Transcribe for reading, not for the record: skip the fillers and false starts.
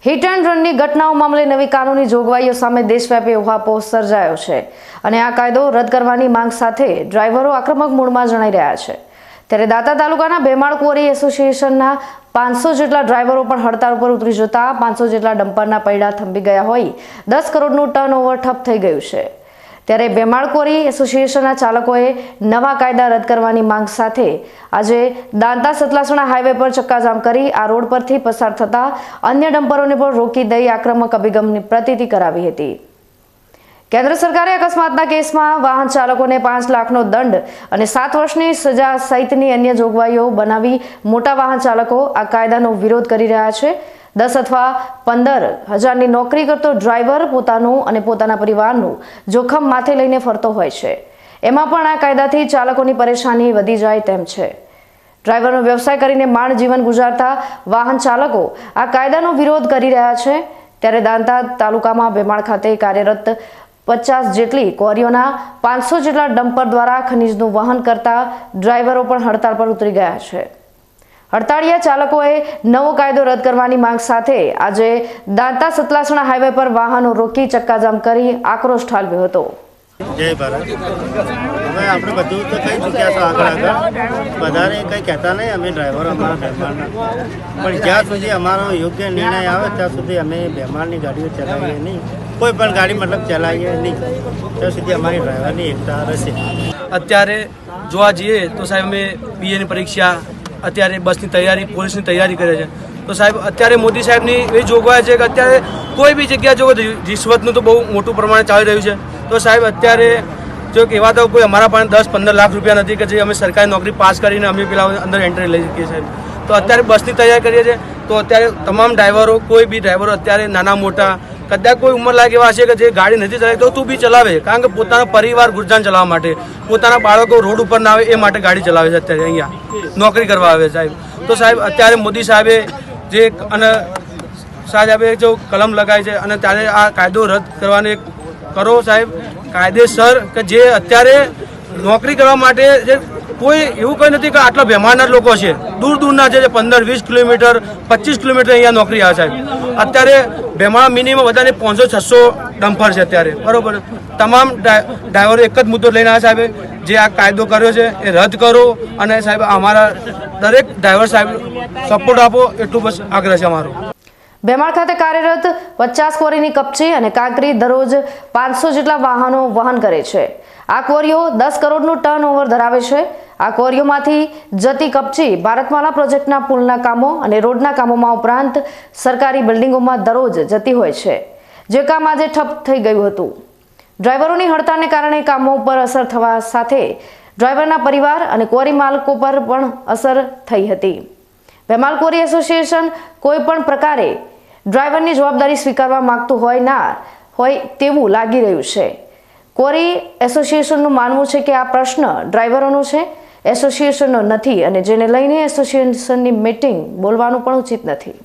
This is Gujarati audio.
હિટ એન્ડ રનની ઘટનાઓ મામલે નવી કાનૂની જોગવાઈઓ સામે દેશવ્યાપી ઉહાપોહ સર્જાયો છે અને આ કાયદો રદ કરવાની માંગ સાથે ડ્રાઈવરો આક્રમક મૂડમાં જણાઈ રહ્યા છે। ત્યારે દાંતા તાલુકાના ભેમાળ ક્વોરી એસોસિએશનના 500 જેટલા ડ્રાઈવરો પણ હડતાળ પર ઉતરી જતા 500 જેટલા ડમ્પરના પૈડા થંભી ગયા હોય 10 કરોડનું ટર્નઓવર ઠપ થઈ ગયું છે। ત્યારે ભેમાળ ક્વોરી એસોસિએશનના ચાલકોએ નવા કાયદા રદ કરવાની માંગ સાથે આજે દાંતા સતલાસણા હાઈવે પર ચક્કાજામ કરી આ રોડ પરથી પસાર થતા અન્ય ડમ્પરોને પણ રોકી દઈ આક્રમક અભિગમની પ્રતીતિ કરાવી હતી। કેન્દ્ર સરકારે અકસ્માતના કેસમાં વાહન ચાલકોને 5 લાખનો દંડ અને 7 વર્ષની સજા સહિતની અન્ય જોગવાઈઓ બનાવી મોટા વાહન ચાલકો આ કાયદાનો વિરોધ કરી રહ્યા છે। 10 અથવા 15 હજારની નોકરી કરતો ડ્રાઈવર પોતાનું અને પોતાના પરિવારનું જોખમ માથે લઈને ફરતો હોય છે। એમાં પણ આ કાયદાથી ચાલકોની પરેશાની વધી જાય તેમ છે। ડ્રાઈવરનો વ્યવસાય કરીને માંડ જીવન ગુજારતા વાહન ચાલકો આ કાયદાનો વિરોધ કરી રહ્યા છે। ત્યારે દાંતા તાલુકામાં ભેમાળ ખાતે કાર્યરત 50 જેટલી ક્વોરીઓના 500 જેટલા ડમ્પર દ્વારા ખનીજનું વહન કરતા ડ્રાઈવરો પણ હડતાળ પર ઉતરી ગયા છે। હડતાળિયા ચાલકોએ નવો કાયદો રદ કરવાની માંગ સાથે આજે દાંતા સતલાસણા હાઈવે પર વાહનો રોકી ચક્કાજામ કરી આક્રોશ ઠાલવ્યો હતો। જય ભારત। હવે આપણે બધું તો કહી ચૂક્યા છો આગળ વધારે કંઈ કહેતા નહીં અમે ડ્રાઈવરો અમારા ભેમાળના, પણ જ્યાં સુધી અમારો યોગ્ય નિર્ણય આવે ત્યાં સુધી અમે ભેમાળની ગાડીઓ ચલાવીએ નહીં, કોઈ પણ ગાડી મતલબ ચલાવીએ નહીં, ત્યાં સુધી અમારી ડ્રાઈવરની એકતા રહેશે। અત્યારે જોવા જઈએ તો સાહેબ અમે બીએની પરીક્ષા અત્યારે બસની તૈયારી પોલીસની તૈયારી કરે છે, તો સાહેબ અત્યારે મોદી સાહેબની એ જોગવાઈ છે કે અત્યારે કોઈ બી જગ્યા જો રિશ્વતનું તો બહુ મોટું પ્રમાણે ચાલી રહ્યું છે। તો સાહેબ અત્યારે જો એવા તો કોઈ અમારા પાસે 10-15 લાખ રૂપિયા નથી કે જે અમે સરકારી નોકરી પાસ કરીને અમે પેલા અંદર એન્ટ્રી લઈ શકીએ સાહેબ। તો અત્યારે બસની તૈયારી કરીએ છીએ, તો અત્યારે તમામ ડ્રાઈવરો કોઈ બી ડ્રાઈવરો અત્યારે નાના મોટા કદાચ કોઈ ઉંમરલાયક એવા હશે કે જે ગાડી નથી ચલાવી તો તું બી ચલાવે, કારણ કે પોતાના પરિવાર ગુજરાન ચલાવવા માટે, પોતાના બાળકો રોડ ઉપર ના આવે એ માટે ગાડી ચલાવે છે। અત્યારે અહીંયા નોકરી કરવા આવે સાહેબ। તો સાહેબ અત્યારે મોદી સાહેબે જે અને સાહેબે જો કલમ લગાવી છે અને ત્યારે આ કાયદો રદ કરવાનો એક કરો સાહેબ કાયદેસર, કે જે અત્યારે નોકરી કરવા માટે જે કોઈ એવું કંઈ નથી કે આટલા ભેમાળના લોકો છે, દૂર દૂરના છે, 15-20 કિલોમીટર 25 કિલોમીટર અહીંયા નોકરી આવે સાહેબ। અત્યારે ભેમાળ મિનિમમ વધારે 500-600 ડમ્પર છે અત્યારે, બરોબર। તમામ ડ્રાઈવરો એક જ મુદ્દો લઈને આવ્યા સાહેબ, જે આ કાયદો કર્યો છે એ રદ કરો અને સાહેબ અમારા દરેક ડ્રાઈવર સાહેબ સપોર્ટ આપો, એટલું બસ આગ્રહ છે અમારો। ભેમાળ ખાતે કાર્યરત 50 ક્વોરીની કપચી અને કાંકરી દરરોજ 500 જેટલા વાહનો વહન કરે છે। આ ક્વોરીઓ 10 કરોડનું ટર્નઓવર ધરાવે છે। આ ક્વોરીઓમાંથી જતી કપચી ભારતમાલા પ્રોજેક્ટના પુલના કામો અને રોડના કામોમાં ઉપરાંત સરકારી બિલ્ડિંગોમાં દરરોજ જતી હોય છે, જે કામ આજે ઠપ થઈ ગયું હતું। ડ્રાઈવરોની હડતાળને કારણે કામો પર અસર થવા સાથે ડ્રાઈવરના પરિવાર અને ક્વોરી માલિકો પર પણ અસર થઈ હતી। ભેમાળ ક્વોરી એસોસિએશન કોઈ પણ પ્રકારે ડ્રાઈવરની જવાબદારી સ્વીકારવા માંગતું હોય તેવું લાગી રહ્યું છે। ક્વોરી એસોસિએશનનું માનવું છે કે આ પ્રશ્ન ડ્રાઈવરોનો છે, એસોસિએશનનો નથી, અને જેને લઈને એસોસિએશનની મીટિંગ બોલવાનું પણ ઉચિત નથી।